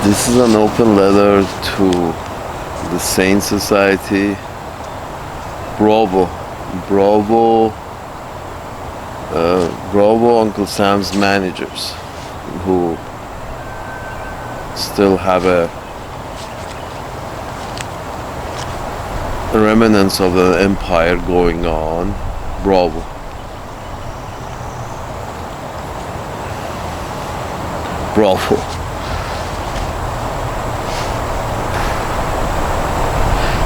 This is an open letter to the Sane Society. Bravo, bravo, bravo, Uncle Sam's managers who still have a remnants of the empire going on. Bravo. Bravo.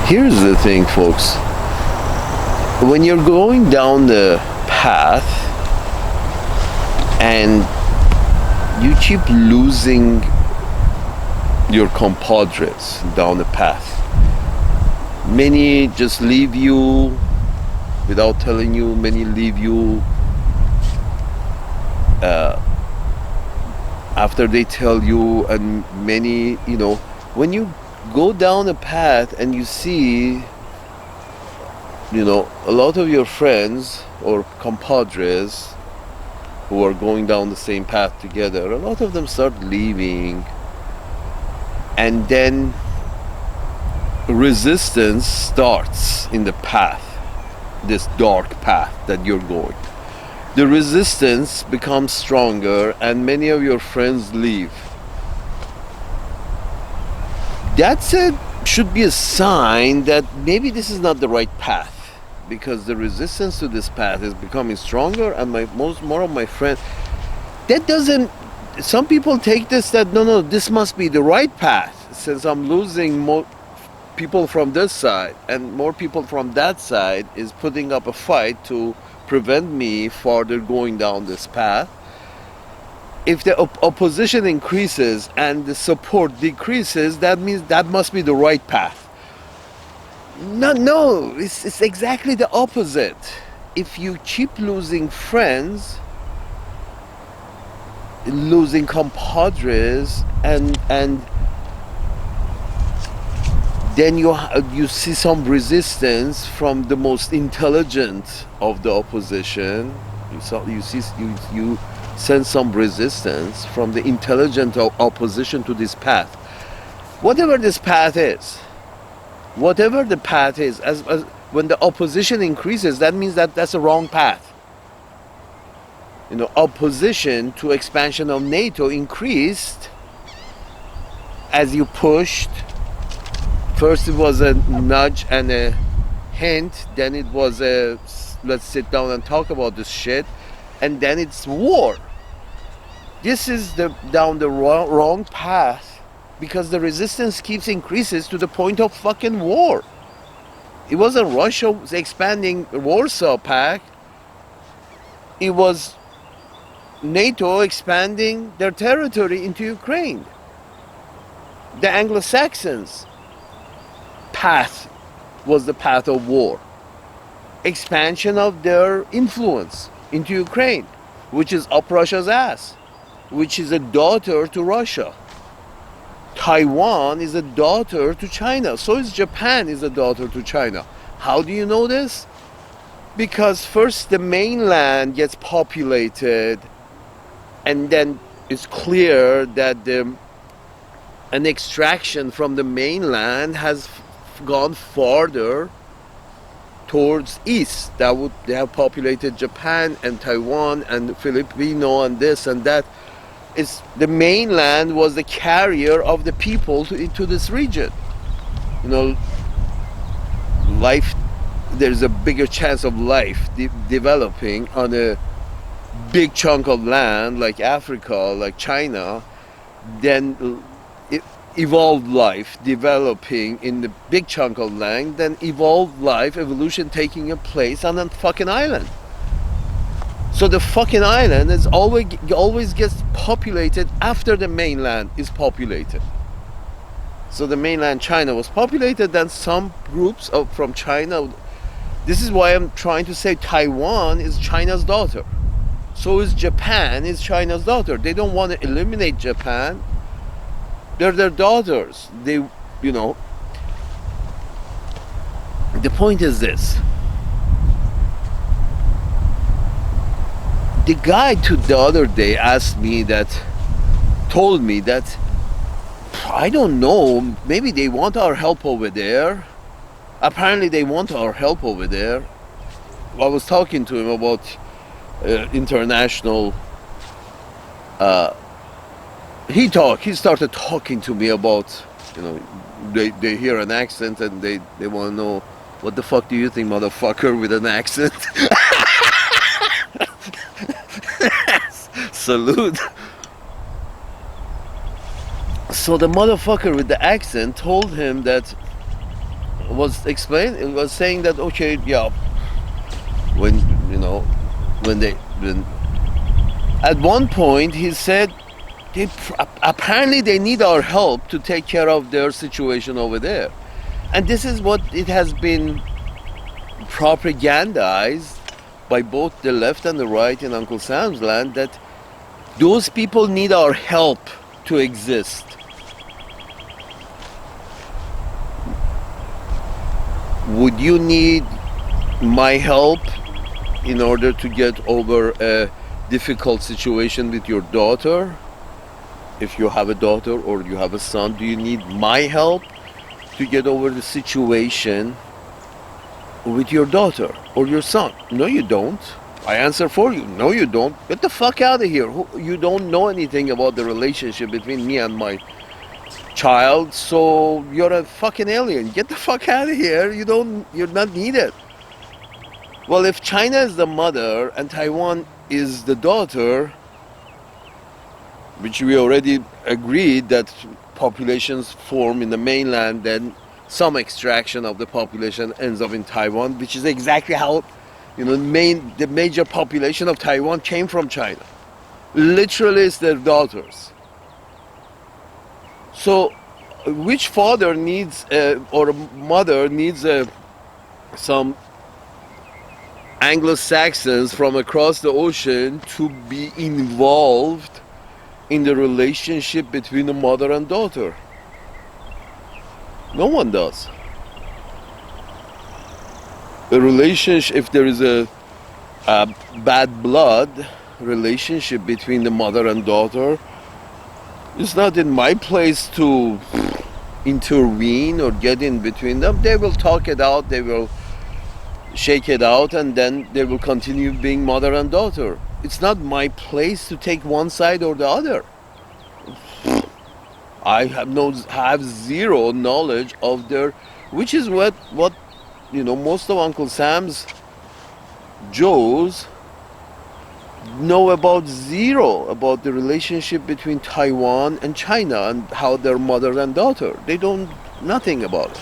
Here's the thing, folks. When you're going down the path and you keep losing your compadres down the path, many just leave you without telling you, many leave you after they tell you, and many, when you go down a path and you see, a lot of your friends or compadres who are going down the same path together, a lot of them start leaving, and then resistance starts in the path, this dark path that you're going. The resistance becomes stronger and many of your friends leave. Should be a sign that maybe this is not the right path, because the resistance to this path is becoming stronger, and more of my friends, some people take this that no, this must be the right path, since I'm losing more people from this side and more people from that side is putting up a fight to prevent me further going down this path. If the opposition increases and the support decreases, that means that must be the right path. No, it's exactly the opposite. If you keep losing friends, losing compadres, and then you see some resistance from the most intelligent of the opposition. You sense some resistance from the intelligent opposition to this path. Whatever this path is, whatever the path is, as when the opposition increases, that means that that's a wrong path. Opposition to expansion of NATO increased as you pushed. First it was a nudge and a hint, then it was a let's sit down and talk about this shit, and then it's war. This is down the wrong path, because the resistance keeps increases to the point of fucking war. It wasn't Russia expanding Warsaw Pact. It was NATO expanding their territory into Ukraine. The Anglo-Saxons' path was the path of war. Expansion of their influence into Ukraine, which is up Russia's ass, which is a daughter to Russia. Taiwan is a daughter to China. So is Japan is a daughter to China. How do you know this? Because first the mainland gets populated, and then it's clear that an extraction from the mainland has gone farther towards east. They have populated Japan and Taiwan and Filipino and this and that. The mainland was the carrier of the people into this region. Life, there's a bigger chance of life developing on a big chunk of land like Africa, like China, than evolved life developing in the big chunk of land, than evolved life, evolution taking a place on a fucking island. So the fucking island is always gets populated after the mainland is populated. So the mainland China was populated, then some groups from China. This is why I'm trying to say Taiwan is China's daughter. So is Japan is China's daughter. They don't want to eliminate Japan. They're their daughters. The point is this. The guy the other day told me that I don't know. Maybe they want our help over there. Apparently, they want our help over there. I was talking to him about international. Uh, he started talking to me about, you know, they hear an accent and they want to know, what the fuck do you think, motherfucker, with an accent? Salute. So the motherfucker with the accent told him that, was saying that, okay, yeah, when, you know, when at one point he said apparently they need our help to take care of their situation over there. And this is what it has been propagandized by both the left and the right in Uncle Sam's land, that those people need our help to exist. Would you need my help in order to get over a difficult situation with your daughter? If you have a daughter or you have a son, do you need my help to get over the situation with your daughter or your son? No, you don't. I answer for you. No, you don't. Get the fuck out of here. You don't know anything about the relationship between me and my child, so you're a fucking alien. Get the fuck out of here. You're not needed. Well, if China is the mother and Taiwan is the daughter, which we already agreed that populations form in the mainland, then some extraction of the population ends up in Taiwan, which is exactly how, the major population of Taiwan came from China. Literally, it's their daughters. So, which father needs, or mother needs some Anglo-Saxons from across the ocean to be involved in the relationship between the mother and daughter? No one does. The relationship, if there is a bad blood relationship between the mother and daughter, it's not in my place to intervene or get in between them. They will talk it out, they will shake it out, and then they will continue being mother and daughter. It's not my place to take one side or the other. I have zero knowledge of their, which is what most of Uncle Sam's Joes know about the relationship between Taiwan and China and how they're mother and daughter. They don't nothing about it.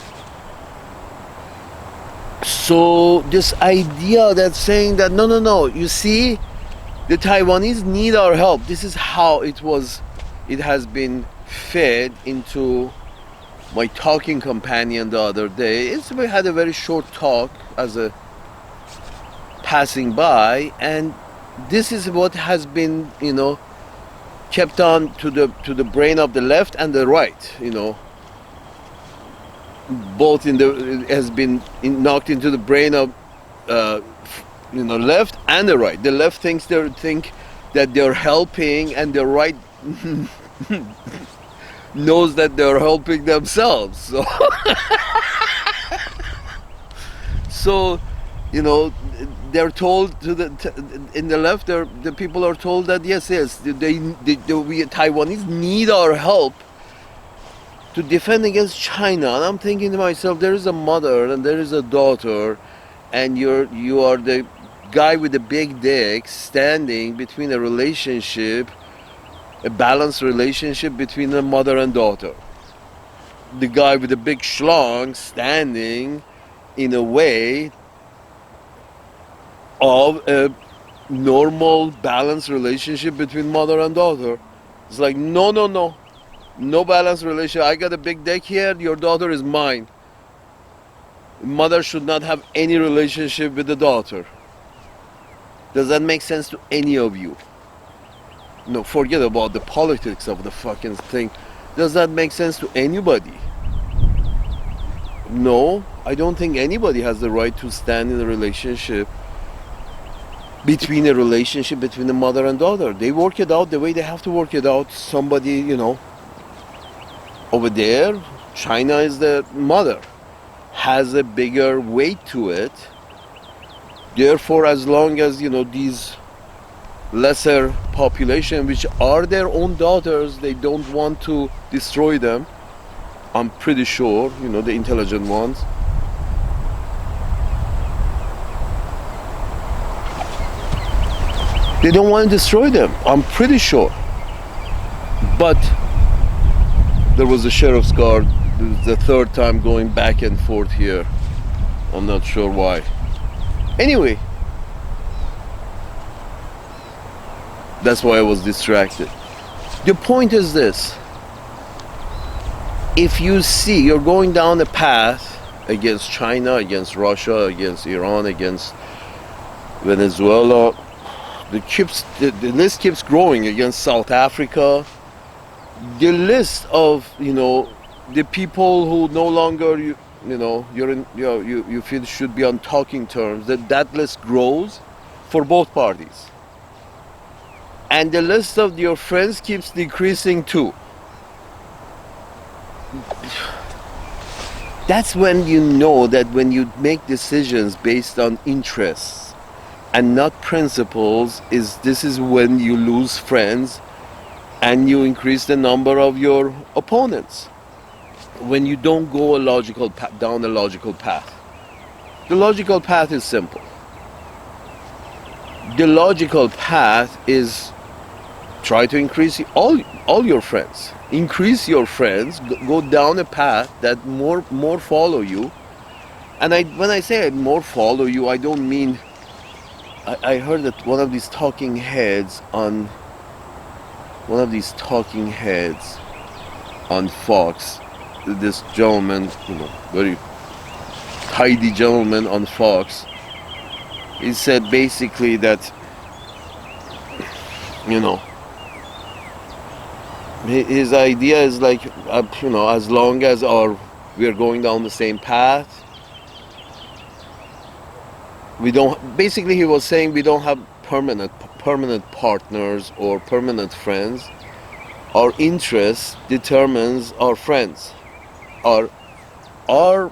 So this idea that's saying that no, you see, the Taiwanese need our help. This is how it has been fed into my talking companion the other day. We had a very short talk as a passing by, and this is what has been, kept on to the brain of the left and the right, both has been knocked into the brain of left and the right. The left think that they're helping, and the right knows that they're helping themselves. So they're told in the left, the people are told that yes, we Taiwanese need our help to defend against China. And I'm thinking to myself, there is a mother and there is a daughter, and you are the guy with the big dick standing between a balanced relationship between a mother and daughter. The guy with the big schlong standing in a way of a normal balanced relationship between mother and daughter. It's like, no balanced relationship. I got a big dick here, your daughter is mine. Mother should not have any relationship with the daughter. Does that make sense to any of you? No, forget about the politics of the fucking thing. Does that make sense to anybody? No, I don't think anybody has the right to stand in a relationship between the mother and daughter. They work it out the way they have to work it out. Somebody, Over there, China is the mother, has a bigger weight to it. Therefore, as long as these lesser population, which are their own daughters, they don't want to destroy them. I'm pretty sure, the intelligent ones. They don't want to destroy them. I'm pretty sure. But there was a sheriff's guard. This is the third time going back and forth here. I'm not sure why. Anyway, that's why I was distracted. The point is this. If you see you're going down a path against China, against Russia, against Iran, against Venezuela, the list keeps growing, against South Africa. The list of the people who no longer you feel should be on talking terms, that list grows for both parties, and the list of your friends keeps decreasing too. That's when you know that when you make decisions based on interests and not principles, this is when you lose friends and you increase the number of your opponents. When you don't go down a logical path. The logical path is simple. The logical path is try to increase all your friends. Increase your friends, go down a path that more follow you. And when I say more follow you, I don't mean, I heard that one of these talking heads on Fox, this gentleman, very tidy gentleman on Fox, he said basically that, his idea is like, as long as we are going down the same path, he was saying we don't have permanent partners or permanent friends. Our interest determines our friends. Our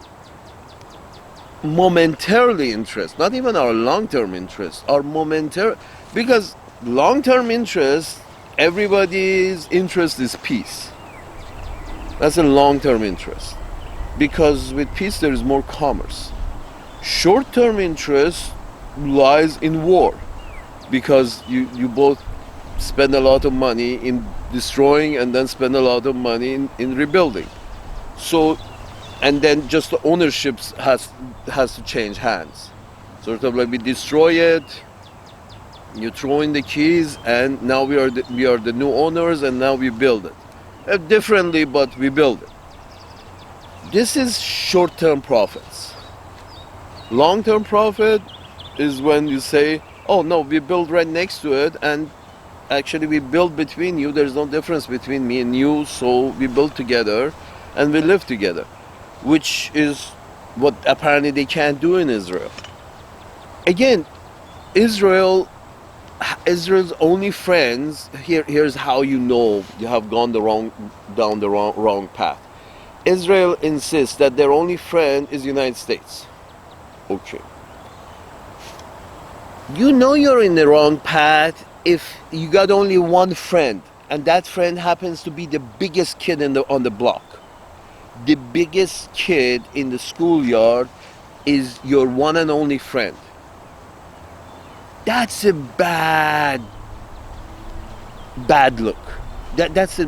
momentarily interest, not even our long-term interest, our momentary, because long-term interest, everybody's interest is peace. That's a long-term interest, because with peace there is more commerce. Short-term interest lies in war, because you both spend a lot of money in destroying and then spend a lot of money in rebuilding. So, and then just the ownership has to change hands. Sort of like we destroy it, you throw in the keys, and now we are the new owners, and now we build it. Differently, but we build it. This is short-term profits. Long-term profit is when you say, oh no, we build right next to it, and actually we build between you, there's no difference between me and you, so we build together and we live together, which is what apparently they can't do in Israel. Again, Israel's only friends, here's how you know you have gone down the wrong path. Israel insists that their only friend is the United States. Okay. You know you're in the wrong path if you got only one friend, and that friend happens to be the biggest kid on the block. The biggest kid in the schoolyard is your one and only friend. That's a bad look.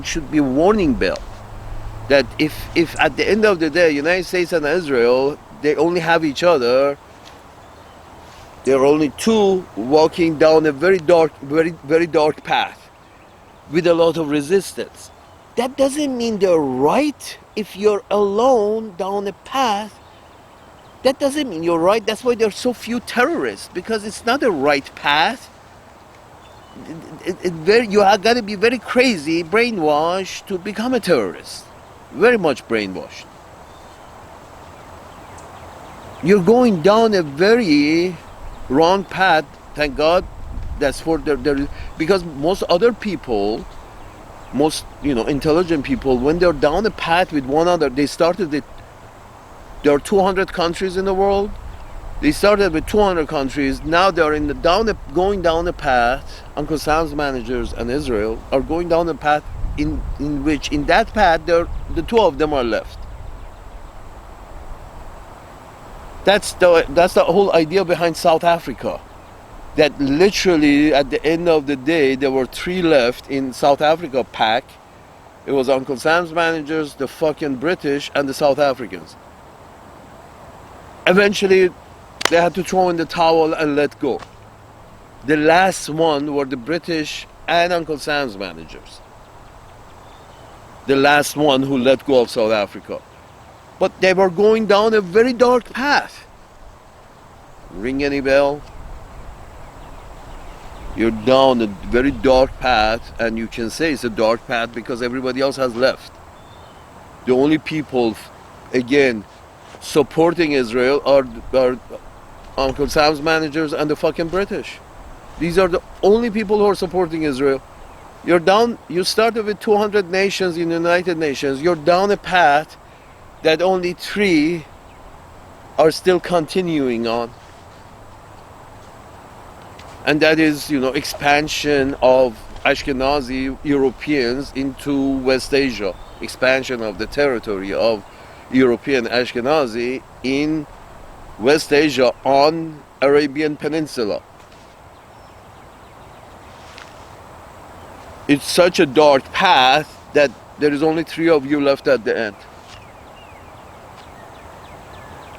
Should be a warning bell. That if at the end of the day, United States and Israel, they only have each other, there are only two walking down a very dark path with a lot of resistance. That doesn't mean they're right. If you're alone down a path, that doesn't mean you're right. That's why there are so few terrorists, because it's not a right path. You have got to be very crazy, brainwashed to become a terrorist. Very much brainwashed. You're going down a very wrong path. Thank God that's for their, because most other people most intelligent people, when they're down a path with one another, they started it. There are 200 countries in the world. They started with 200 countries. Now they're going down a path. Uncle Sam's managers and Israel are going down a path in which, in that path, the two of them are left. That's the whole idea behind South Africa. That literally at the end of the day, there were three left in South Africa pack. It was Uncle Sam's managers, the fucking British, and the South Africans. Eventually, they had to throw in the towel and let go. The last one were the British and Uncle Sam's managers. The last one who let go of South Africa. But they were going down a very dark path. Ring any bell? You're down a very dark path, and you can say it's a dark path because everybody else has left. The only people, again, supporting Israel are Uncle Sam's managers and the fucking British. These are the only people who are supporting Israel. You're down, you started with 200 nations in the United Nations. You're down a path that only 3 are still continuing on. And that is, expansion of Ashkenazi Europeans into West Asia. Expansion of the territory of European Ashkenazi in West Asia on Arabian Peninsula. It's such a dark path that there is only 3 of you left at the end.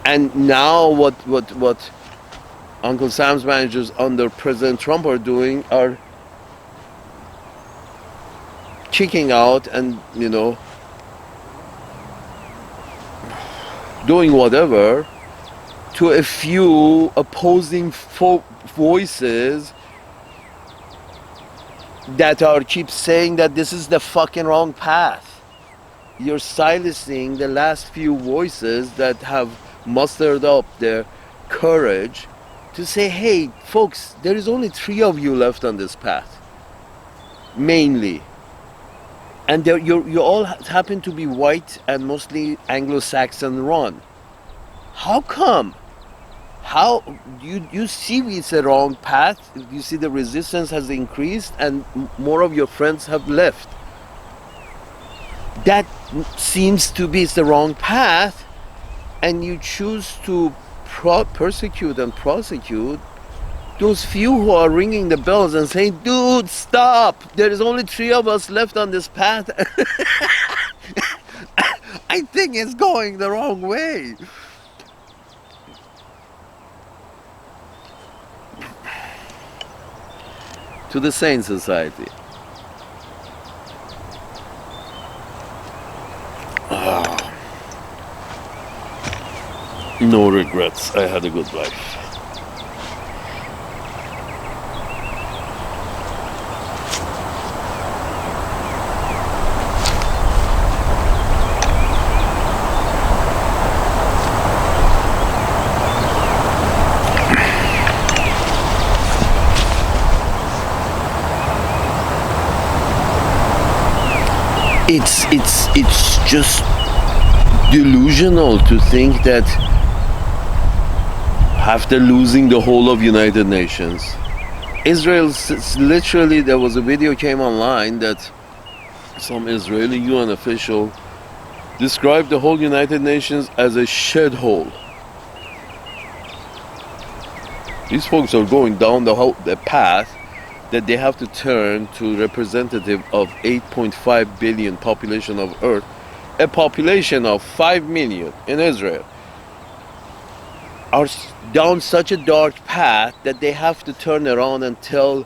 And now what Uncle Sam's managers under President Trump are doing are kicking out and, doing whatever to a few opposing voices that keep saying that this is the fucking wrong path. You're silencing the last few voices that have mustered up their courage to say, hey, folks, there is only 3 of you left on this path, mainly. And you all happen to be white and mostly Anglo-Saxon run. How come? How you see it's a wrong path? You see the resistance has increased and more of your friends have left. That seems to be the wrong path, and you choose to persecute and prosecute those few who are ringing the bells and saying, dude, stop, there is only 3 of us left on this path. I think it's going the wrong way. To the Sane Society. No regrets, I had a good life. It's just delusional to think that after losing the whole of United Nations, Israel literally, there was a video came online that some Israeli UN official described the whole United Nations as a shed hole. These folks are going down the path that they have to turn to representative of 8.5 billion population of Earth, a population of 5 million in Israel, are down such a dark path that they have to turn around and tell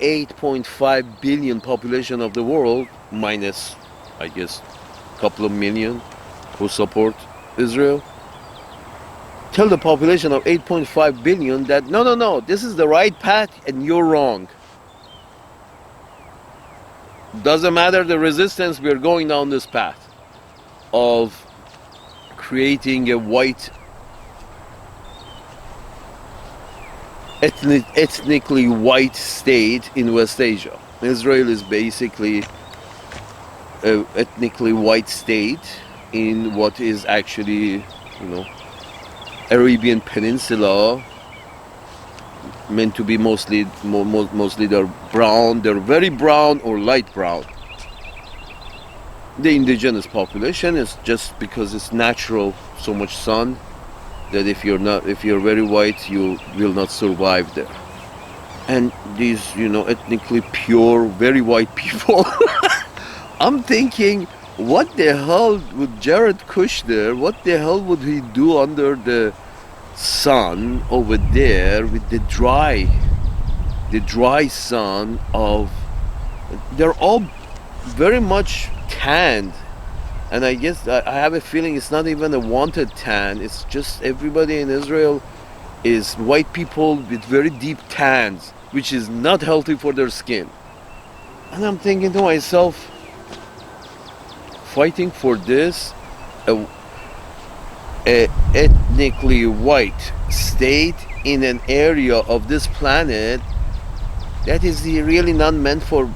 8.5 billion population of the world, minus, I guess, a couple of million who support Israel, tell the population of 8.5 billion that no, this is the right path and you're wrong. Doesn't matter the resistance, we're going down this path of creating a white, ethnically white state in West Asia. Israel is basically a ethnically white state in what is actually, Arabian Peninsula, meant to be mostly they're brown, they're very brown or light brown. The indigenous population is just because it's natural, so much sun, that if you're very white, you will not survive there. And these, ethnically pure, very white people, I'm thinking, what the hell would Jared Kushner, what the hell would he do under the sun over there with the dry sun of, they're all very much tanned. And I guess I have a feeling it's not even a wanted tan, it's just everybody in Israel is white people with very deep tans, which is not healthy for their skin. And I'm thinking to myself, fighting for this, a ethnically white state in an area of this planet that is really not meant for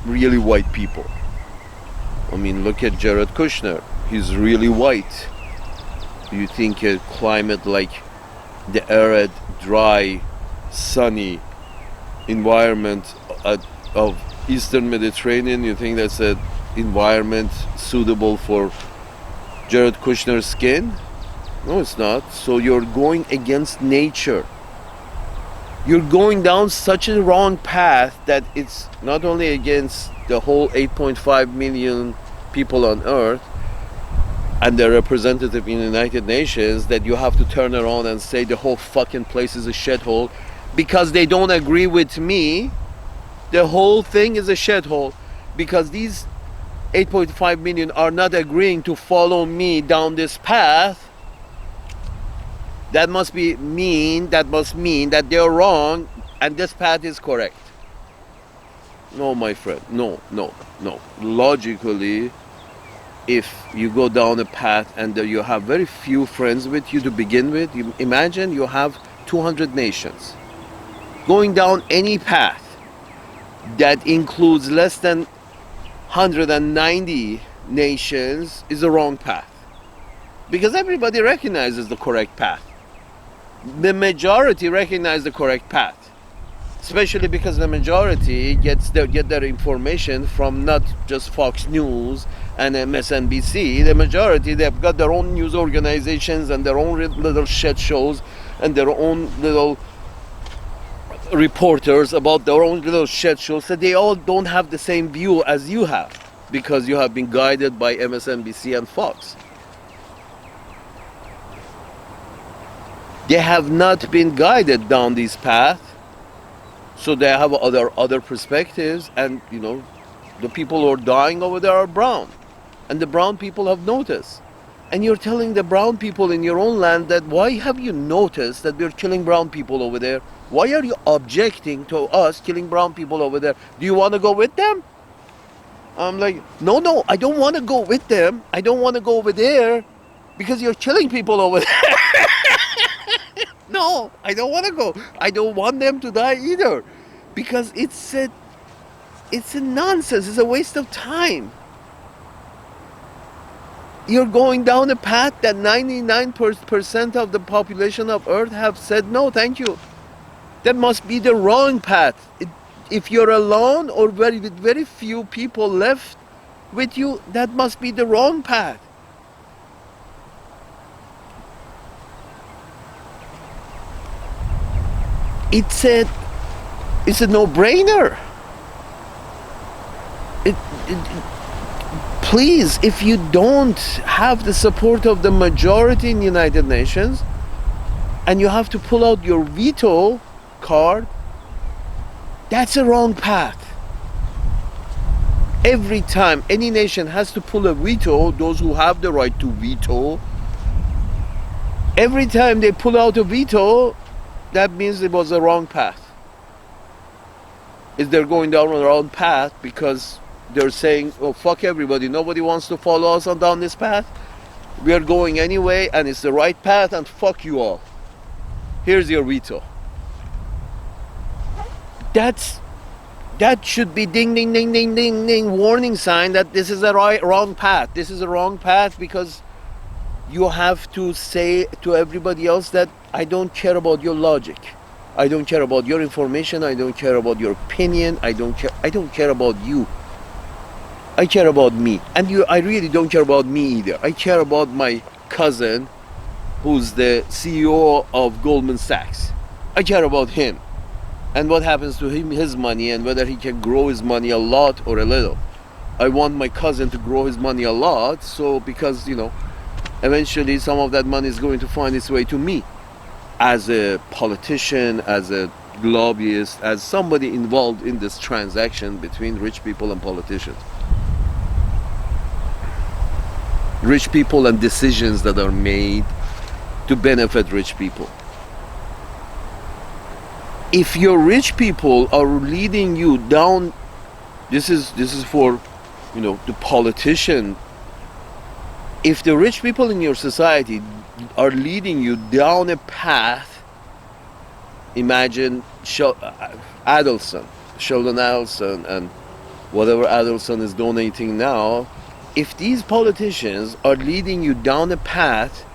really white people. I mean, look at Jared Kushner. He's really white. You think a climate like the arid, dry, sunny environment of Eastern Mediterranean, you think that's an environment suitable for Jared Kushner's skin? No, it's not. So you're going against nature. You're going down such a wrong path that it's not only against the whole 8.5 million people on Earth and their representative in the United Nations, that you have to turn around and say the whole fucking place is a shithole because they don't agree with me. The whole thing is a shithole because these 8.5 million are not agreeing to follow me down this path. That must mean that they're wrong and this path is correct. No, my friend, no. Logically, if you go down a path and you have very few friends with you to begin with, you imagine you have 200 nations. Going down any path that includes less than 190 nations is the wrong path. Because everybody recognizes the correct path. The majority recognize the correct path, especially because the majority get their information from not just Fox News and MSNBC. The majority, they've got their own news organizations and their own little shit shows and their own little reporters about their own little shit shows, so they all don't have the same view as you have because you have been guided by MSNBC and Fox. They have not been guided down this path, so they have other perspectives, and the people who are dying over there are brown, and the brown people have noticed. And you're telling the brown people in your own land that, why have you noticed that we're killing brown people over there? Why are you objecting to us killing brown people over there? Do you want to go with them? I'm like, no, I don't want to go with them. I don't want to go over there because you're killing people over there. No, I don't want to go. I don't want them to die either, because it's a nonsense. It's a waste of time. You're going down a path that 99% of the population of Earth have said no, thank you. That must be the wrong path. If you're alone or with very few people left with you, that must be the wrong path. It's a no-brainer. Please, if you don't have the support of the majority in the United Nations, and you have to pull out your veto card, that's a wrong path. Every time any nation has to pull a veto, those who have the right to veto, every time they pull out a veto, that means it was the wrong path. Is they're going down the wrong path because they're saying, oh, fuck everybody, nobody wants to follow us down this path. We are going anyway, and it's the right path, and fuck you all. Here's your veto. That's That should be ding, ding, ding, ding, ding, ding, warning sign that this is a wrong path. This is a wrong path, because you have to say to everybody else that I don't care about your logic. I don't care about your information. I don't care about your opinion. I don't care about you. I care about me. And I really don't care about me either. I care about my cousin, who's the CEO of Goldman Sachs. I care about him and what happens to him, his money, and whether he can grow his money a lot or a little. I want my cousin to grow his money a lot, so because, eventually some of that money is going to find its way to me as a politician, as a lobbyist, as somebody involved in this transaction between rich people and politicians. Rich people and decisions that are made to benefit rich people. If your rich people are leading you down, this is for, the politician. If the rich people in your society are leading you down a path, imagine Sheldon Adelson, and whatever Adelson is donating now. If these politicians are leading you down a path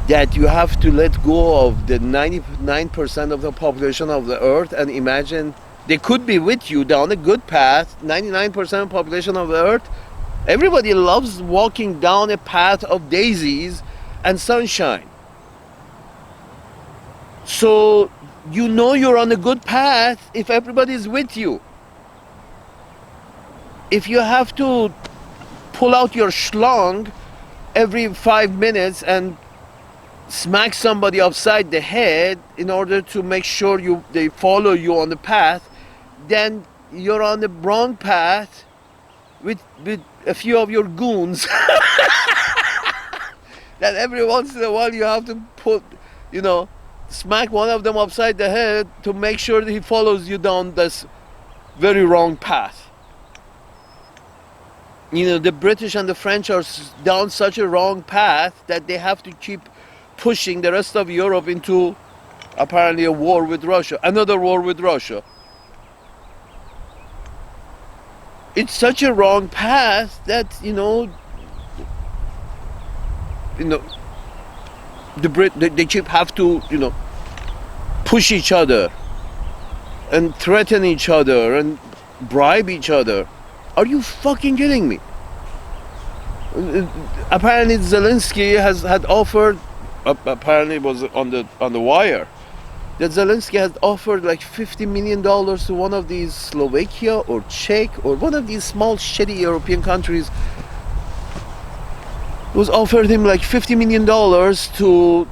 that you have to let go of the 99% of the population of the earth, and imagine they could be with you down a good path, 99% of the population of the earth. Everybody loves walking down a path of daisies and sunshine. So you're on a good path if everybody is with you. If you have to pull out your schlong every 5 minutes and smack somebody upside the head in order to make sure they follow you on the path, then you're on the wrong path with a few of your goons. That every once in a while you have to smack one of them upside the head to make sure that he follows you down this very wrong path. The British and the French are down such a wrong path that they have to keep pushing the rest of Europe into apparently a war with Russia, another war with Russia. It's such a wrong path that they keep have to push each other and threaten each other and bribe each other. Are you fucking kidding me? Apparently Zelensky had offered, apparently it was on the wire, that Zelensky has offered like $50 million to one of these Slovakia or Czech or one of these small shitty European countries. It was offered him like $50 million to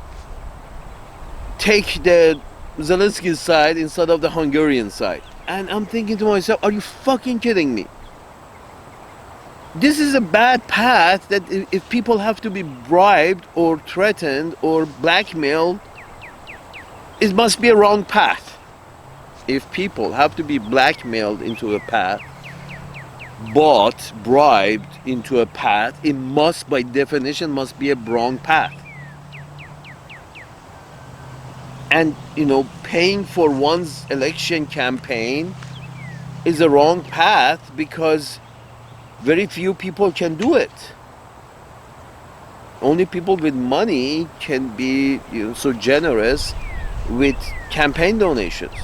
take the Zelensky's side instead of the Hungarian side. And I'm thinking to myself, are you fucking kidding me? This is a bad path that if people have to be bribed or threatened or blackmailed, it must be a wrong path. If people have to be blackmailed into a path, bought, bribed into a path, it must, by definition, must be a wrong path. And, paying for one's election campaign is a wrong path because very few people can do it. Only people with money can be so generous with campaign donations.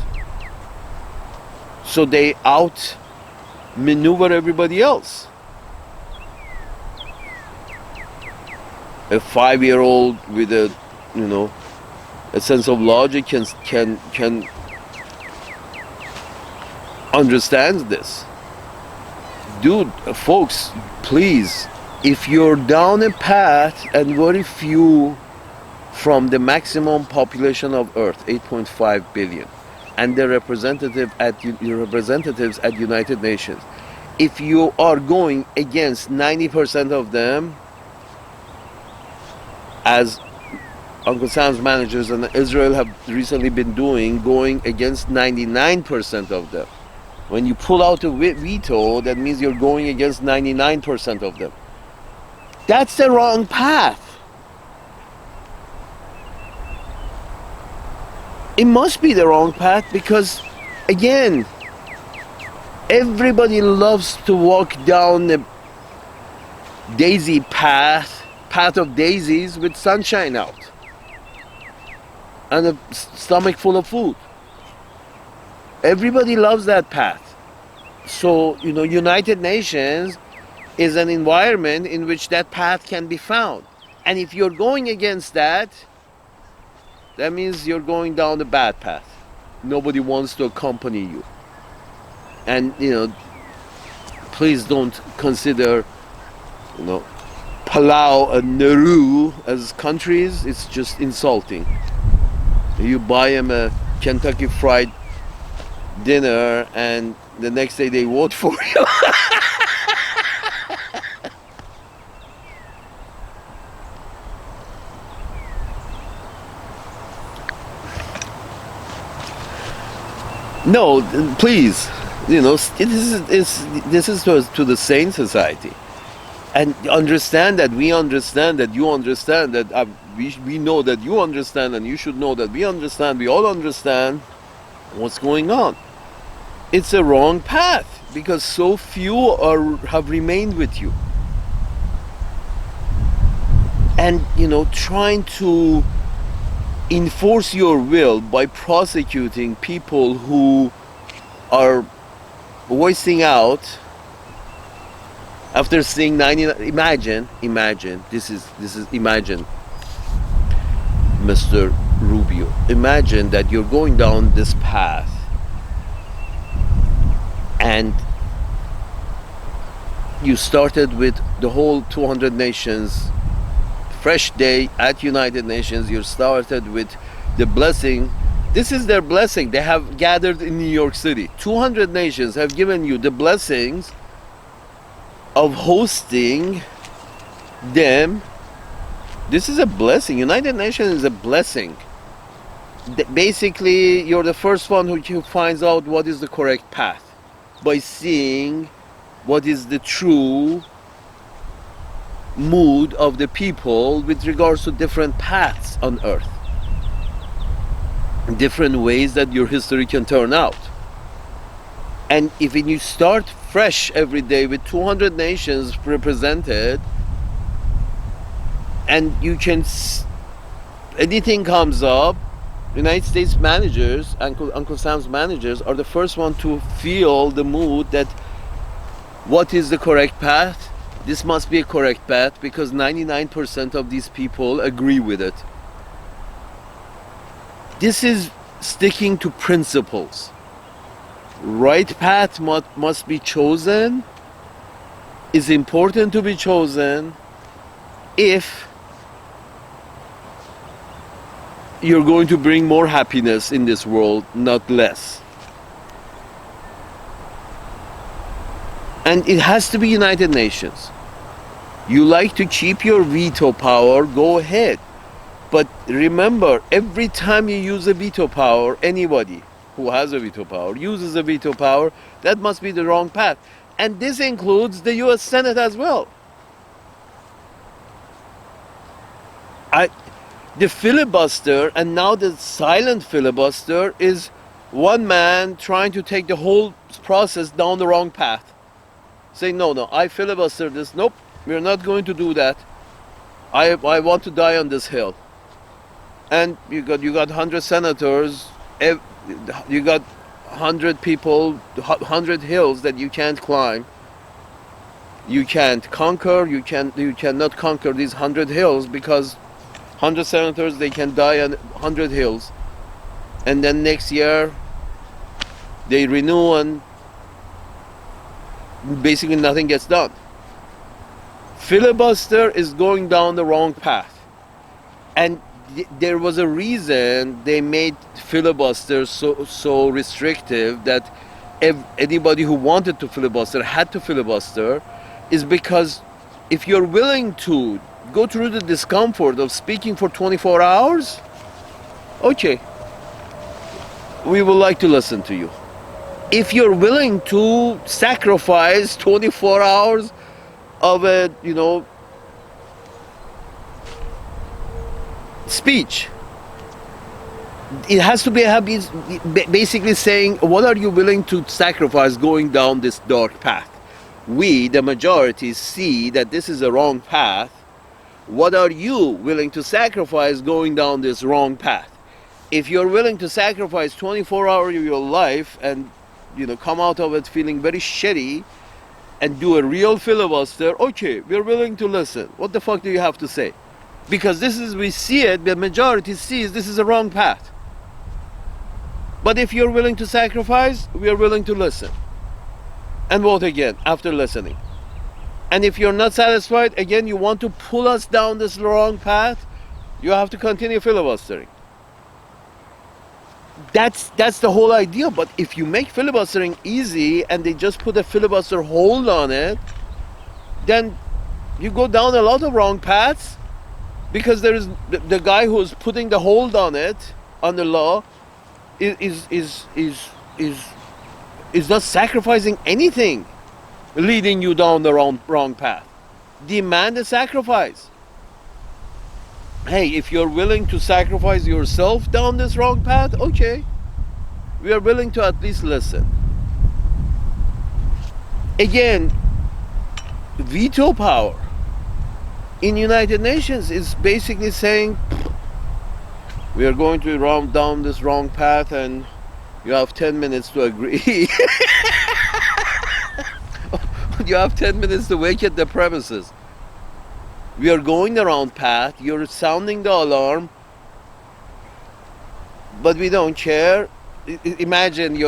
So they outmaneuver everybody else. A 5-year-old with a sense of logic can understand this. Dude, folks, please, if you're down a path and very few from the maximum population of Earth, 8.5 billion, and the representatives at United Nations, if you are going against 90% of them, as Uncle Sam's managers and Israel have recently been doing, going against 99% of them. When you pull out a veto, that means you're going against 99% of them. That's the wrong path. It must be the wrong path because Again, everybody loves to walk down the daisy path of daisies with sunshine out and a stomach full of food. Everybody loves that path. So, United Nations is an environment in which that path can be found. And if you're going against that, that means you're going down the bad path. Nobody wants to accompany you. And, please don't consider, Palau and Nauru as countries. It's just insulting. You buy them a Kentucky Fried dinner and the next day they vote for you. No, please, this is to the Sane society, and understand that we understand that you understand that we know that you understand, and you should know that we understand. We all understand what's going on. It's a wrong path because so few have remained with you, and trying to enforce your will by prosecuting people who are voicing out after seeing 99. Imagine this is imagine, Mr. Rubio, imagine that you're going down this path and you started with the whole 200 nations. Fresh day at United Nations, you started with the blessing. This is their blessing. They have gathered in New York City. 200 nations have given you the blessings of hosting them. This is a blessing. United Nations is a blessing. Basically, you're the first one who finds out what is the correct path by seeing what is the true mood of the people with regards to different paths on earth, different ways that your history can turn out. And if you start fresh every day with 200 nations represented, and you can anything comes up, United States managers, Uncle Sam's managers are the first one to feel the mood that what is the correct path. This must be a correct path because 99% of these people agree with it. This is sticking to principles. Right path must be chosen, is important to be chosen if you're going to bring more happiness in this world, not less. And it has to be United Nations. You like to keep your veto power, go ahead. But remember, every time you use a veto power, anybody who has a veto power uses a veto power, that must be the wrong path. And this includes the US Senate as well. The filibuster, and now the silent filibuster, is one man trying to take the whole process down the wrong path. Say, no, I filibuster this. Nope, we're not going to do that. I want to die on this hill. And you got 100 senators, you got 100 people, 100 hills that you can't climb. You can't conquer. You cannot conquer these 100 hills because 100 senators, they can die on 100 hills, and then next year they renew and basically nothing gets done. Filibuster is going down the wrong path, and there was a reason they made filibuster so restrictive that anybody who wanted to filibuster had to filibuster, is because if you're willing to go through the discomfort of speaking for 24 hours, okay, we would like to listen to you. If you're willing to sacrifice 24 hours of a, speech It has to be basically saying, what are you willing to sacrifice going down this dark path? We, the majority, see that this is a wrong path. What are you willing to sacrifice going down this wrong path? If you're willing to sacrifice 24 hours of your life and come out of it feeling very shitty and do a real filibuster, okay, we're willing to listen. What the fuck do you have to say? Because we see it, the majority sees this is a wrong path. But if you're willing to sacrifice, we are willing to listen and vote again after listening. And if you're not satisfied, again, you want to pull us down this wrong path, you have to continue filibustering. That's the whole idea. But if you make filibustering easy and they just put a filibuster hold on it, then you go down a lot of wrong paths, because there is the guy who's putting the hold on it, on the law, is not sacrificing anything, leading you down the wrong path. Demand a sacrifice. Hey, if you're willing to sacrifice yourself down this wrong path, okay, we are willing to at least listen. Again, veto power in United Nations is basically saying, we are going to round down this wrong path and you have 10 minutes to agree. You have 10 minutes to vacate the premises. We are going the wrong path, you're sounding the alarm, but we don't care. Imagine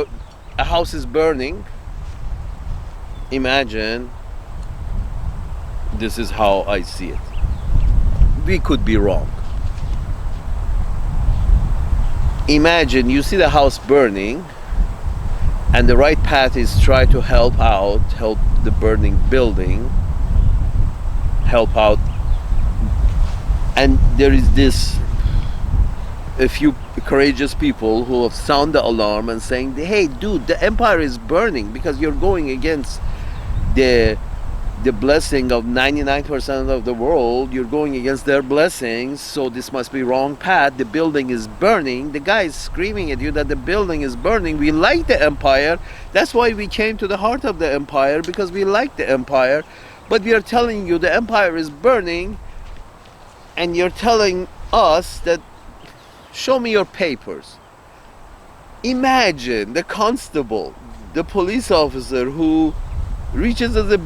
a house is burning. Imagine, this is how I see it. We could be wrong. Imagine you see the house burning and the right path is try to help the burning building, help out. And there is a few courageous people who have sounded the alarm and saying, hey dude, the empire is burning because you're going against the blessing of 99% of the world. You're going against their blessings, so this must be wrong path. The building is burning. The guy is screaming at you that the building is burning. We like the empire. That's why we came to the heart of the empire, because we like the empire. But we are telling you the empire is burning, and you're telling us that, show me your papers. Imagine the constable, the police officer who reaches at the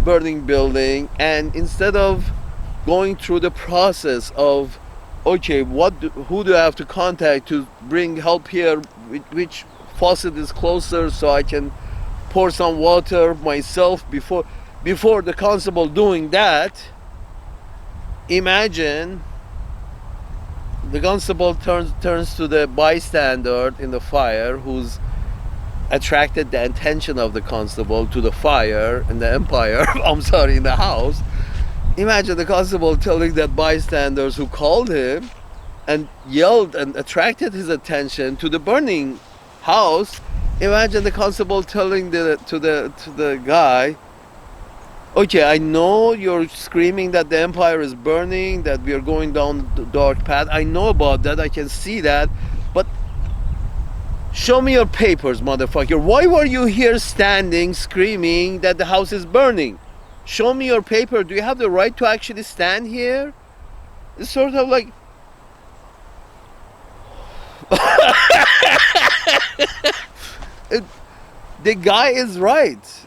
burning building, and instead of going through the process of, okay, who do I have to contact to bring help here, which faucet is closer so I can pour some water myself before the constable doing that, imagine the constable turns to the bystander in the fire who's attracted the attention of the constable to the fire in the empire, in the house. Imagine the constable telling that bystanders who called him and yelled and attracted his attention to the burning house. Imagine the constable telling to the guy, okay, I know you're screaming that the empire is burning, that we are going down the dark path. I know about that, I can see that, but show me your papers, motherfucker. Why were you here standing, screaming that the house is burning? Show me your paper. Do you have the right to actually stand here? It's sort of like... the guy is right.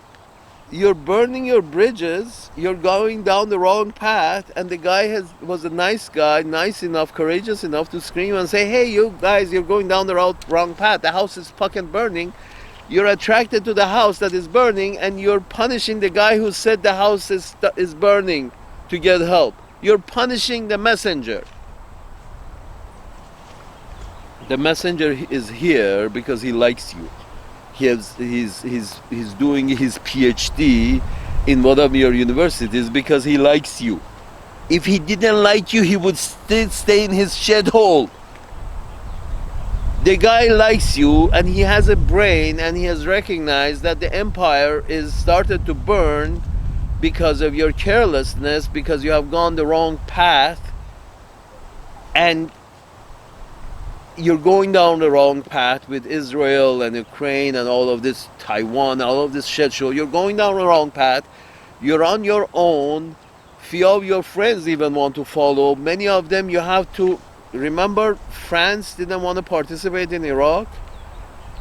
You're burning your bridges, you're going down the wrong path, and the guy was a nice guy, nice enough, courageous enough to scream and say, hey, you guys, you're going down the wrong path. The house is fucking burning. You're attracted to the house that is burning, and you're punishing the guy who said the house is burning to get help. You're punishing the messenger. The messenger is here because he likes you. He's doing his PhD in one of your universities because he likes you. If he didn't like you, he would still stay in his shed hole. The guy likes you, and he has a brain, and he has recognized that the empire is started to burn because of your carelessness, because you have gone the wrong path, and you're going down the wrong path with Israel and Ukraine and all of this, Taiwan, all of this shit show. You're going down the wrong path. You're on your own. Few of your friends even want to follow. Many of them you have to remember. France didn't want to participate in Iraq.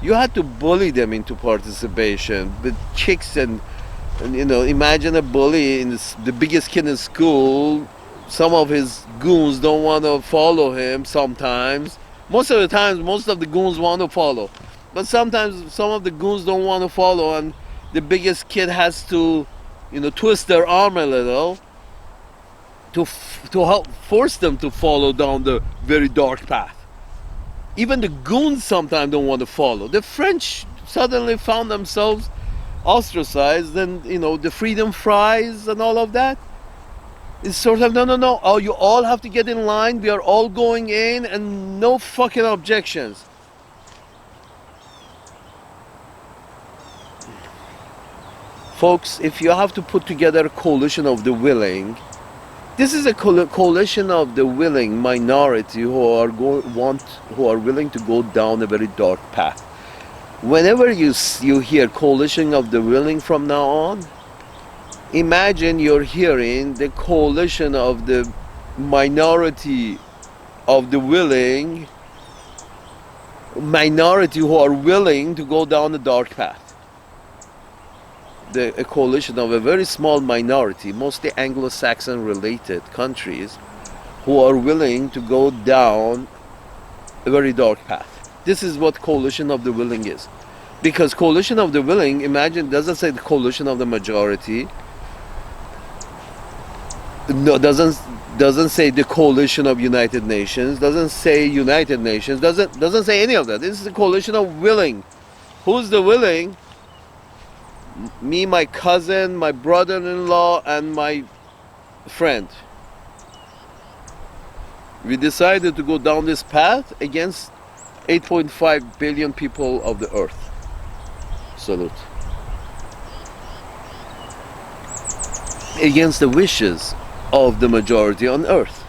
You had to bully them into participation with kicks and imagine a bully in the biggest kid in school. Some of his goons don't want to follow him sometimes. Most of the times, most of the goons want to follow. But sometimes some of the goons don't want to follow, and the biggest kid has to, twist their arm a little to help force them to follow down the very dark path. Even the goons sometimes don't want to follow. The French suddenly found themselves ostracized, and the freedom fries and all of that. It's sort of no. Oh, you all have to get in line. We are all going in, and no fucking objections. Folks, if you have to put together a coalition of the willing, this is a coalition of the willing minority who are willing to go down a very dark path. Whenever you hear coalition of the willing from now on, imagine you're hearing the coalition of the minority of the willing minority who are willing to go down the dark path. A coalition of a very small minority, mostly Anglo-Saxon related countries, who are willing to go down a very dark path. This is what coalition of the willing is. Because coalition of the willing, imagine, doesn't say the coalition of the majority. No, doesn't say the coalition of United Nations, doesn't say United Nations, doesn't say any of that. This is the coalition of willing. Who's the willing? Me, my cousin, my brother-in-law, and my friend. We decided to go down this path against 8.5 billion people of the earth. Salute. Against the wishes of the majority on earth.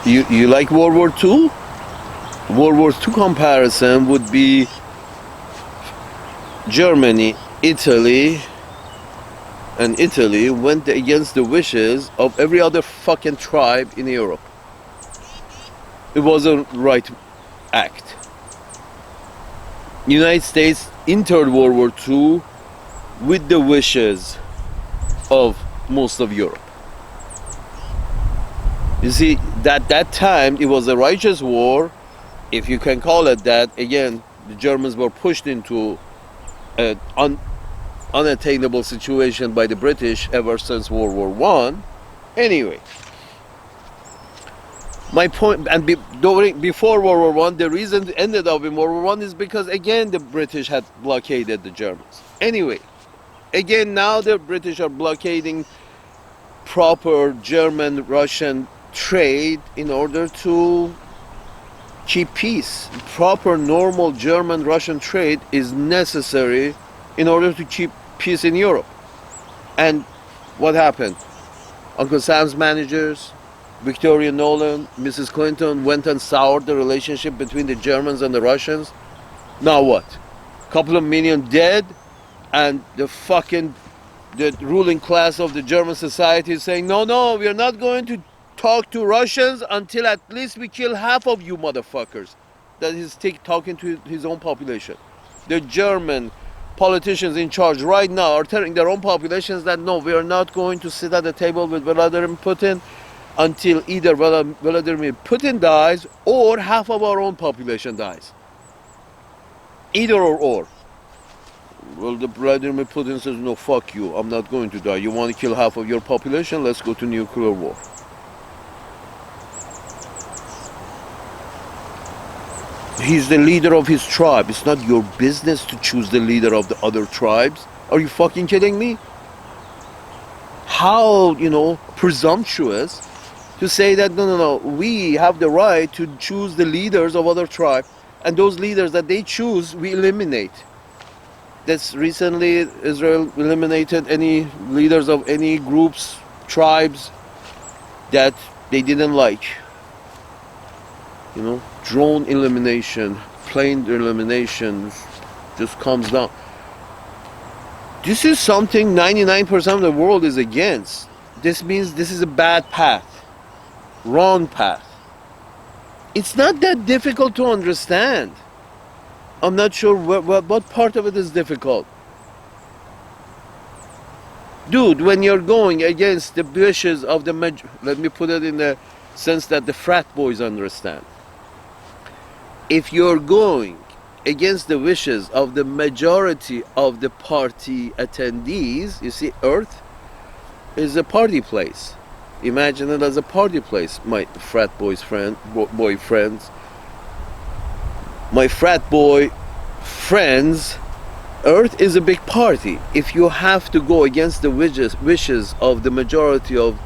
You like World War II? World War II comparison would be Germany, Italy, and Italy went against the wishes of every other fucking tribe in Europe. It was a right act. United States entered World War II with the wishes of most of Europe. You see, that time it was a righteous war, if you can call it that. Again, the Germans were pushed into an unattainable situation by the British ever since World War I. Anyway, my point, and before World War I, the reason it ended up in World War I is because, again, the British had blockaded the Germans. Anyway, again, now the British are blockading proper German-Russian trade in order to keep peace. Proper, normal German-Russian trade is necessary in order to keep peace in Europe. And what happened? Uncle Sam's managers, Victoria Nolan, Mrs. Clinton went and soured the relationship between the Germans and the Russians. Now what? Couple of million dead, and the ruling class of the German society is saying, no, we are not going to talk to Russians until at least we kill half of you motherfuckers. That is talking to his own population. The German politicians in charge right now are telling their own populations that no, we are not going to sit at the table with Vladimir Putin until either Vladimir Putin dies or half of our own population dies. Either or. Well, the Vladimir Putin says, no, fuck you, I'm not going to die. You want to kill half of your population? Let's go to nuclear war. He's the leader of his tribe. It's not your business to choose the leader of the other tribes. Are you fucking kidding me? How, presumptuous to say that, no, we have the right to choose the leaders of other tribes, and those leaders that they choose, we eliminate. That's recently Israel eliminated any leaders of any groups, tribes, that they didn't like. Drone elimination, plane elimination just comes down. This is something 99% of the world is against. This means this is a bad path, wrong path. It's not that difficult to understand. I'm not sure what part of it is difficult. Dude, when you're going against the wishes of the let me put it in the sense that the frat boys understand. If you're going against the wishes of the majority of the party attendees, you see, Earth is a party place. Imagine it as a party place, my frat boyfriends. My frat boy friends, Earth is a big party. If you have to go against the wishes of the majority of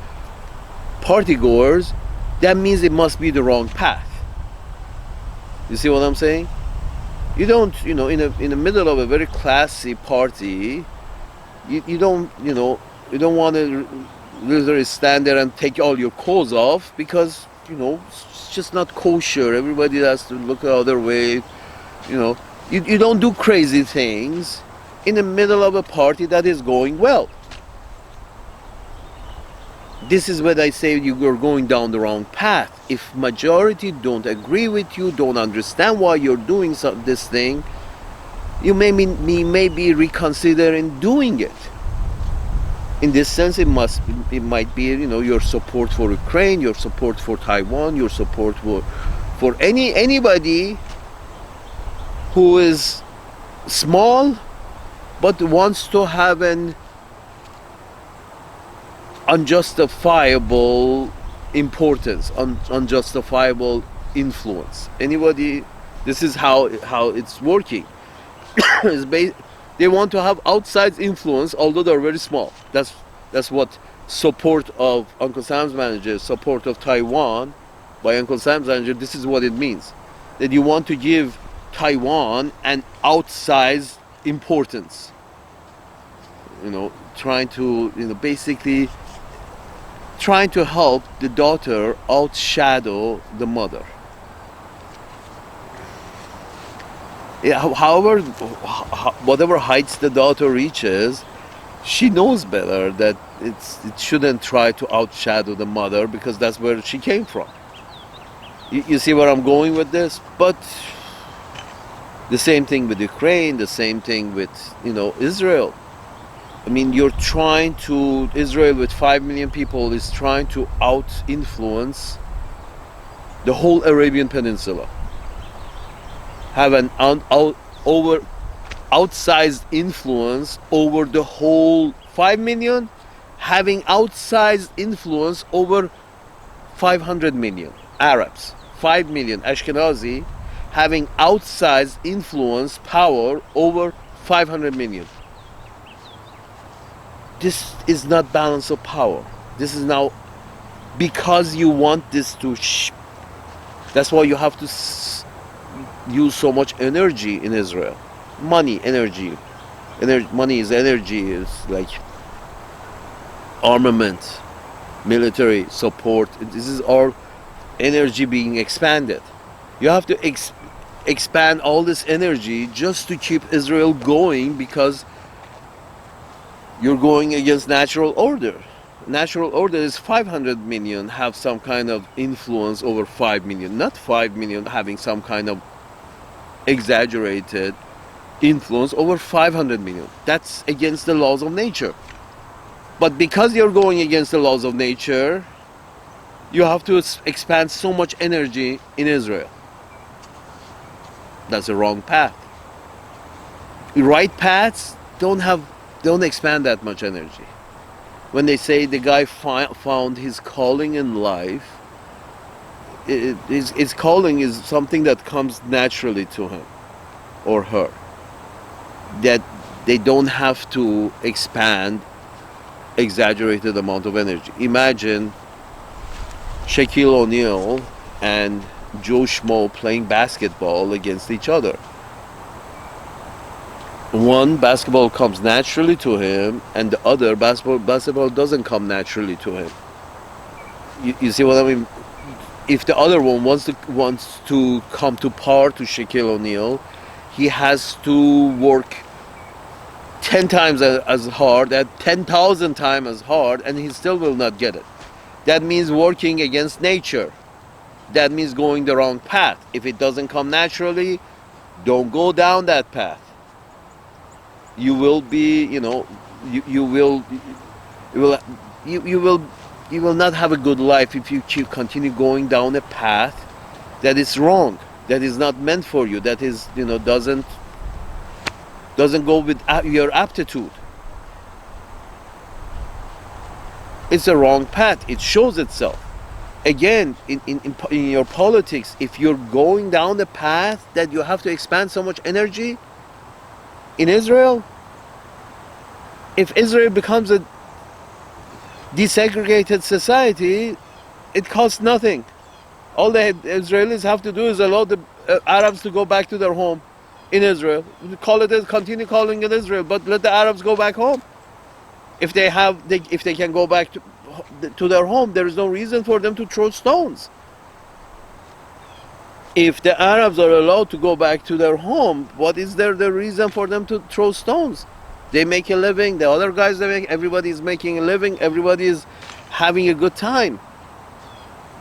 party goers, that means it must be the wrong path. You see what I'm saying? You don't, in the middle of a very classy party, you don't want to literally stand there and take all your clothes off because, it's just not kosher. Everybody has to look the other way. You don't do crazy things in the middle of a party that is going well. This is what I say, you're going down the wrong path. If majority don't agree with you, don't understand why you're doing this thing, you may be reconsidering doing it. In this sense, it might be, your support for Ukraine, your support for Taiwan, your support for anybody who is small but wants to have an unjustifiable importance, unjustifiable influence. Anybody, this is how it's working. They want to have outside influence, although they're very small. That's what support of Uncle Sam's manager, support of Taiwan by Uncle Sam's manager, this is what it means. That you want to give Taiwan an outsized importance. Trying to, basically trying to help the daughter outshadow the mother. However, whatever heights the daughter reaches, she knows better that it shouldn't try to outshadow the mother because that's where she came from. You see where I'm going with this? But the same thing with Ukraine, the same thing with, Israel. I mean, Israel with 5 million people is trying to out-influence the whole Arabian Peninsula. Have an outsized influence over the whole 5 million, having outsized influence over 500 million Arabs. 5 million Ashkenazi having outsized influence, power over 500 million. This is not balance of power. This is now because you want this to that's why you have to use so much energy in Israel. Money, energy. Money is energy, is like armament, military support. This is all energy being expanded. You have to expand all this energy just to keep Israel going because you're going against natural order. Natural order is 500 million have some kind of influence over 5 million, not 5 million having some kind of exaggerated influence over 500 million. That's against the laws of nature. But because you're going against the laws of nature, you have to expand so much energy in Israel. That's the wrong path. Right paths don't expand that much energy. When they say the guy found his calling in life, his calling is something that comes naturally to him or her. That they don't have to expand exaggerated amount of energy. Imagine Shaquille O'Neal and Joe Schmo playing basketball against each other. One, basketball comes naturally to him, and the other, basketball doesn't come naturally to him. You see what I mean? If the other one wants to come to par to Shaquille O'Neal, he has to work 10 times as hard, at 10,000 times as hard, and he still will not get it. That means working against nature. That means going the wrong path. If it doesn't come naturally, don't go down that path. You will be, you will, you will, you will, you will not have a good life if you continue going down a path that is wrong, that is not meant for you, that is, doesn't go with your aptitude. It's a wrong path. It shows itself. Again, in your politics, if you're going down the path that you have to expand so much energy in Israel, if Israel becomes a desegregated society, it costs nothing. All the Israelis have to do is allow the Arabs to go back to their home in Israel. Continue calling it Israel, but let the Arabs go back home. If they can go back to their home, there is no reason for them to throw stones. If the Arabs are allowed to go back to their home, what is there the reason for them to throw stones? They make a living. The other guys, everybody is making a living. Everybody is having a good time.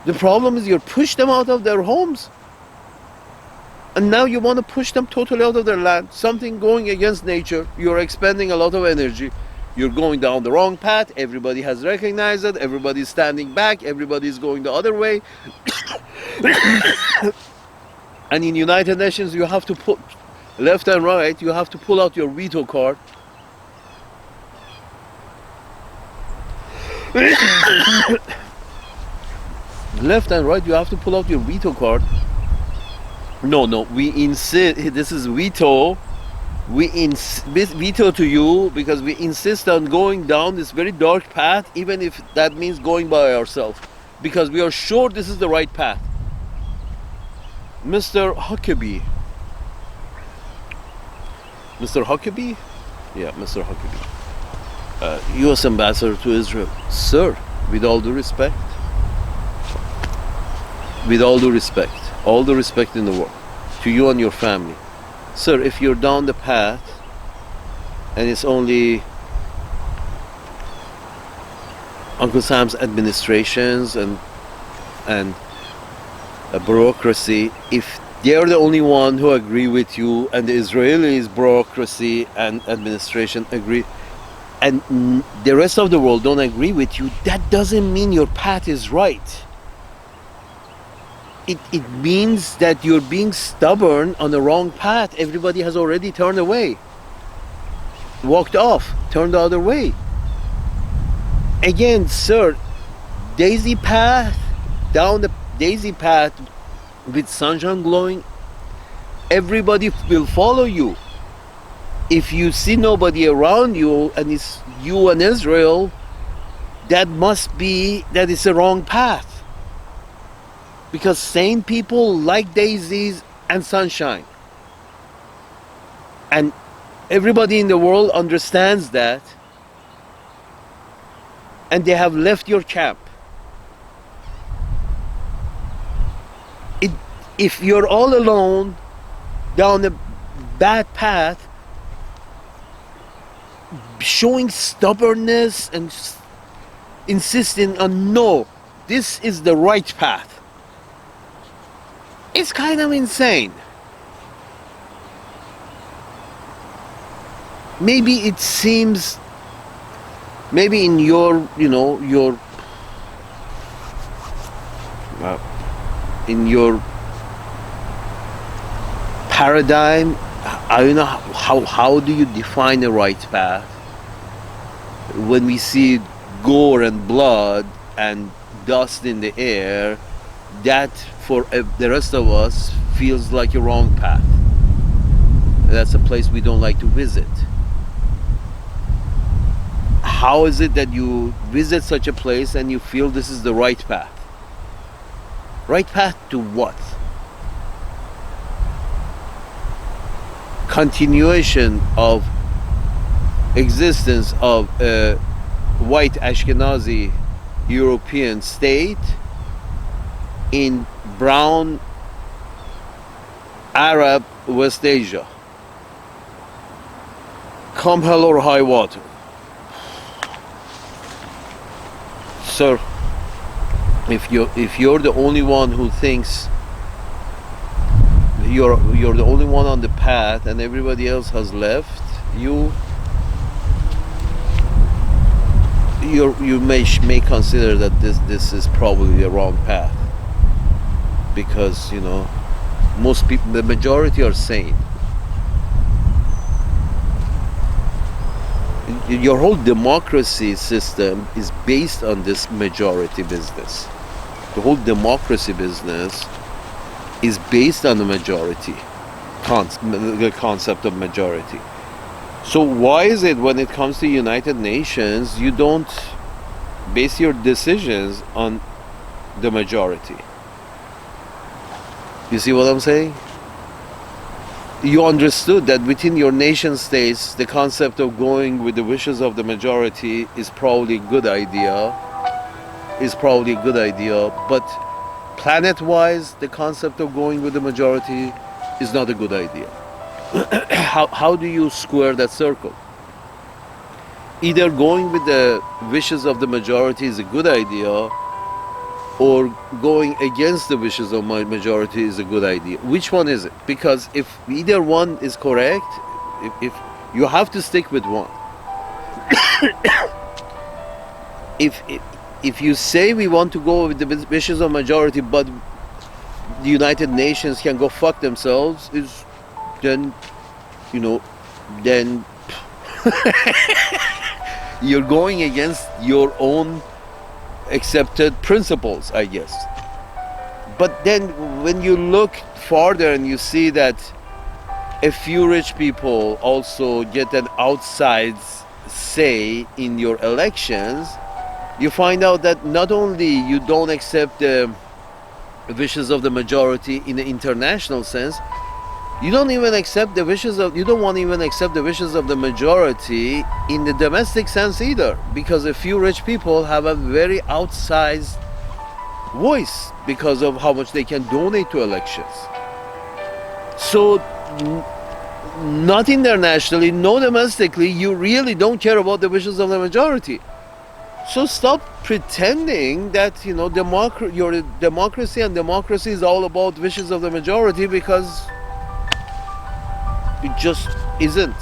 The problem is you push them out of their homes, and now you want to push them totally out of their land. Something going against nature. You're expending a lot of energy. You're going down the wrong path. Everybody has recognized it. Everybody's standing back. Everybody's going the other way. And in United Nations, you have to put left and right. You have to pull out your veto card. Left and right, you have to pull out your veto card. No, we insist. This is veto. We veto to you because we insist on going down this very dark path, even if that means going by ourselves, because we are sure this is the right path. Mr. Huckabee. Mr. Huckabee? Yeah, Mr. Huckabee. U.S. Ambassador to Israel. Sir, with all due respect, all the respect in the world, to you and your family. Sir, if you're down the path and it's only Uncle Sam's administrations and a bureaucracy, if they're the only one who agree with you and the Israelis bureaucracy and administration agree and the rest of the world don't agree with you, that doesn't mean your path is right. It means that you're being stubborn on the wrong path. Everybody has already turned away, walked off, turned the other way. Again, sir, down the daisy path with sunshine glowing, everybody will follow you. If you see nobody around you and it's you and Israel, that is the wrong path. Because sane people like daisies and sunshine. And everybody in the world understands that. And they have left your camp. If you're all alone down the bad path, showing stubbornness and insisting on no, this is the right path, it's kind of insane. Maybe it seems, maybe in your in your paradigm, I don't know how do you define the right path when we see gore and blood and dust in the air. That for the rest of us feels like a wrong path. That's a place we don't like to visit. How is it that you visit such a place and you feel this is the right path? Right path to what? Continuation of existence of a white Ashkenazi European state in brown Arab West Asia. Come hell or high water. Sir, if you're the only one who thinks you're the only one on the path and everybody else has left, you may consider that this is probably the wrong path, because most people, the majority, are sane. Your whole democracy system is based on this majority business. The whole democracy business is based on the majority, the concept of majority. So why is it when it comes to United Nations, you don't base your decisions on the majority? You see what I'm saying? You understood that within your nation states, the concept of going with the wishes of the majority is probably a good idea. But planet-wise, the concept of going with the majority is not a good idea. How do you square that circle? Either going with the wishes of the majority is a good idea, or going against the wishes of my majority is a good idea. Which one is it? Because if either one is correct, if you have to stick with one. if you say we want to go with the wishes of majority, but the United Nations can go fuck themselves, then you're going against your own accepted principles, I guess. But then when you look farther and you see that a few rich people also get an outside say in your elections, you find out that not only you don't accept the wishes of the majority in the international sense, you don't want to even accept the wishes of the majority in the domestic sense either, because a few rich people have a very outsized voice because of how much they can donate to elections. So not internationally, no domestically, you really don't care about the wishes of the majority. So stop pretending that your democracy and democracy is all about wishes of the majority, because it just isn't.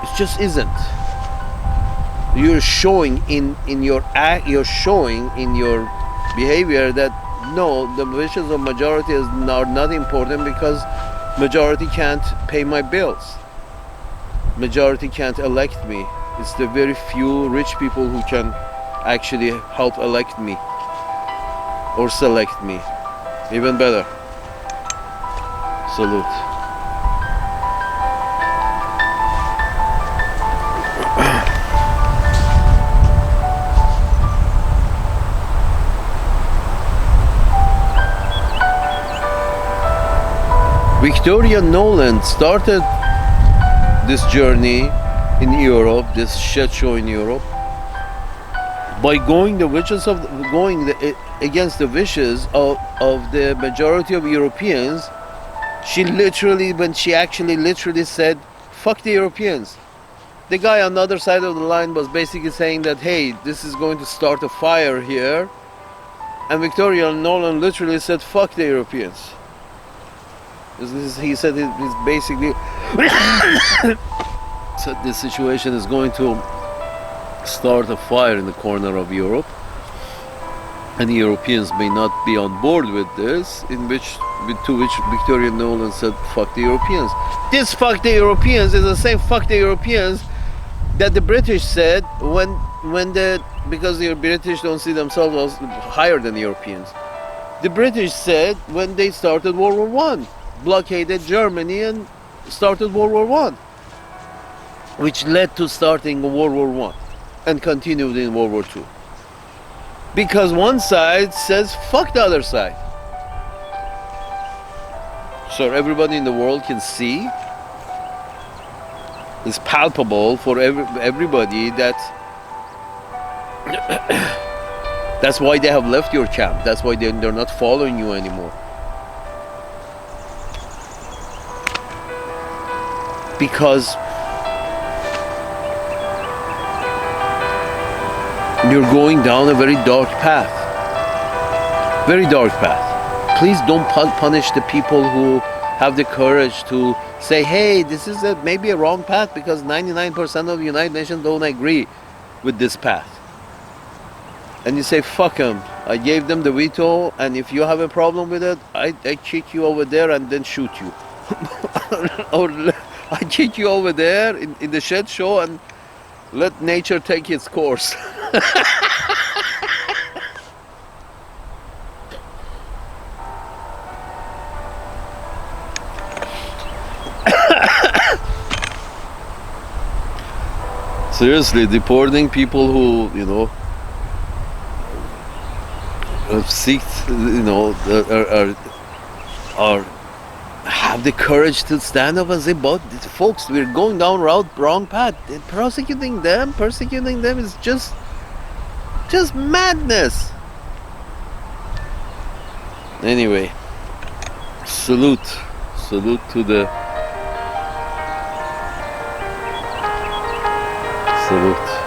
It just isn't. You're showing in your act, you're showing in your behavior that no, the wishes of majority are not important, because majority can't pay my bills. Majority can't elect me. It's the very few rich people who can actually help elect me or select me. Even better. Salute. Victoria Nolan started this journey in Europe, this shit show in Europe, by going against the wishes of the majority of Europeans. When she actually literally said, fuck the Europeans. The guy on the other side of the line was basically saying that, hey, this is going to start a fire here. And Victoria Nolan literally said, fuck the Europeans. He said he's basically said this situation is going to start a fire in the corner of Europe, and the Europeans may not be on board with this, to which Victoria Nolan said, fuck the Europeans. This fuck the Europeans is the same fuck the Europeans that the British said because the British don't see themselves as higher than the Europeans. The British said when they started World War I, blockaded Germany and started World War I, which led to starting World War I and continued in World War II. Because one side says fuck the other side. So everybody in the world can see, it's palpable for everybody that That's why they have left your camp. That's why they're not following you anymore. Because you're going down a very dark path. Very dark path. Please don't punish the people who have the courage to say, hey, this is maybe a wrong path, because 99% of the United Nations don't agree with this path. And you say, fuck them. I gave them the veto, and if you have a problem with it, I kick you over there and then shoot you. Or I kick you over there in the shed show and let nature take its course. Seriously, deporting people who, seek, are have the courage to stand up and say, but folks, we're going down wrong path. Persecuting them is just madness. Anyway, salute to the salute.